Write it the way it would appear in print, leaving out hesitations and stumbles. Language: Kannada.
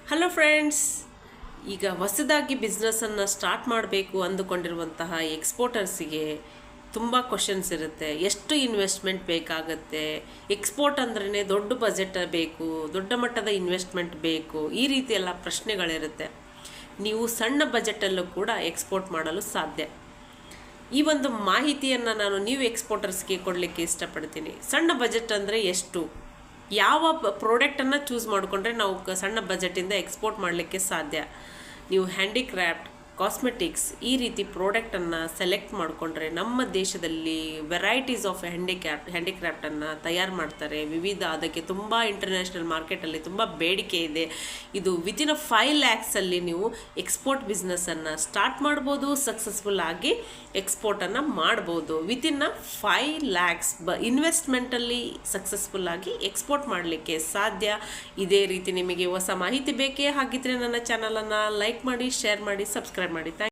ಹಲೋ ಫ್ರೆಂಡ್ಸ್, ಈಗ ಹೊಸದಾಗಿ ಬಿಸ್ನೆಸ್ಸನ್ನು ಸ್ಟಾರ್ಟ್ ಮಾಡಬೇಕು ಅಂದುಕೊಂಡಿರುವಂತಹ ಎಕ್ಸ್ಪೋರ್ಟರ್ಸಿಗೆ ತುಂಬ ಕ್ವಶನ್ಸ್ ಇರುತ್ತೆ. ಎಷ್ಟು ಇನ್ವೆಸ್ಟ್ಮೆಂಟ್ ಬೇಕಾಗುತ್ತೆ, ಎಕ್ಸ್ಪೋರ್ಟ್ ಅಂದ್ರೇ ದೊಡ್ಡ ಬಜೆಟ್ ಬೇಕು, ದೊಡ್ಡ ಮಟ್ಟದ ಇನ್ವೆಸ್ಟ್ಮೆಂಟ್ ಬೇಕು, ಈ ರೀತಿ ಎಲ್ಲ ಪ್ರಶ್ನೆಗಳಿರುತ್ತೆ. ನೀವು ಸಣ್ಣ ಬಜೆಟಲ್ಲೂ ಕೂಡ ಎಕ್ಸ್ಪೋರ್ಟ್ ಮಾಡಲು ಸಾಧ್ಯ. ಈ ಒಂದು ಮಾಹಿತಿಯನ್ನು ನಾನು ನೀವು ಎಕ್ಸ್ಪೋರ್ಟರ್ಸ್ಗೆ ಕೊಡಲಿಕ್ಕೆ ಇಷ್ಟಪಡ್ತೀನಿ. ಸಣ್ಣ ಬಜೆಟ್ ಅಂದರೆ ಎಷ್ಟು, ಯಾವ ಪ್ರಾಡಕ್ಟನ್ನು ಚೂಸ್ ಮಾಡಿಕೊಂಡ್ರೆ ನಾವು ಸಣ್ಣ ಬಜೆಟಿಂದ ಎಕ್ಸ್ಪೋರ್ಟ್ ಮಾಡಲಿಕ್ಕೆ ಸಾಧ್ಯ. ನೀವು ಹ್ಯಾಂಡಿಕ್ರಾಫ್ಟ್, ಕಾಸ್ಮೆಟಿಕ್ಸ್ ಈ ರೀತಿ ಪ್ರಾಡಕ್ಟನ್ನು ಸೆಲೆಕ್ಟ್ ಮಾಡಿಕೊಂಡ್ರೆ ನಮ್ಮ ದೇಶದಲ್ಲಿ ವೆರೈಟೀಸ್ ಆಫ್ ಹ್ಯಾಂಡಿಕ್ರಾಫ್ಟನ್ನು ತಯಾರು ಮಾಡ್ತಾರೆ. ಅದಕ್ಕೆ ತುಂಬ ಇಂಟರ್ನ್ಯಾಷನಲ್ ಮಾರ್ಕೆಟಲ್ಲಿ ತುಂಬ ಬೇಡಿಕೆ ಇದೆ. ಇದು ವಿತಿನ್ 5 lakhsಲ್ಲಿ ನೀವು ಎಕ್ಸ್ಪೋರ್ಟ್ ಬಿಸ್ನೆಸ್ಸನ್ನು ಸ್ಟಾರ್ಟ್ ಮಾಡ್ಬೋದು, ಸಕ್ಸಸ್ಫುಲ್ ಆಗಿ ಎಕ್ಸ್ಪೋರ್ಟನ್ನು ಮಾಡ್ಬೋದು. ವಿತಿನ್ 5 lakhs ಇನ್ವೆಸ್ಟ್ಮೆಂಟಲ್ಲಿ ಸಕ್ಸಸ್ಫುಲ್ ಆಗಿ ಎಕ್ಸ್ಪೋರ್ಟ್ ಮಾಡಲಿಕ್ಕೆ ಸಾಧ್ಯ. ಇದೇ ರೀತಿ ನಿಮಗೆ ಹೊಸ ಮಾಹಿತಿ ಬೇಕೇ ಹಾಗಿದ್ರೆ ನನ್ನ ಚಾನಲನ್ನು ಲೈಕ್ ಮಾಡಿ, ಶೇರ್ ಮಾಡಿ, ಸಬ್ಸ್ಕ್ರೈಬ್ ಮಾಡಿ.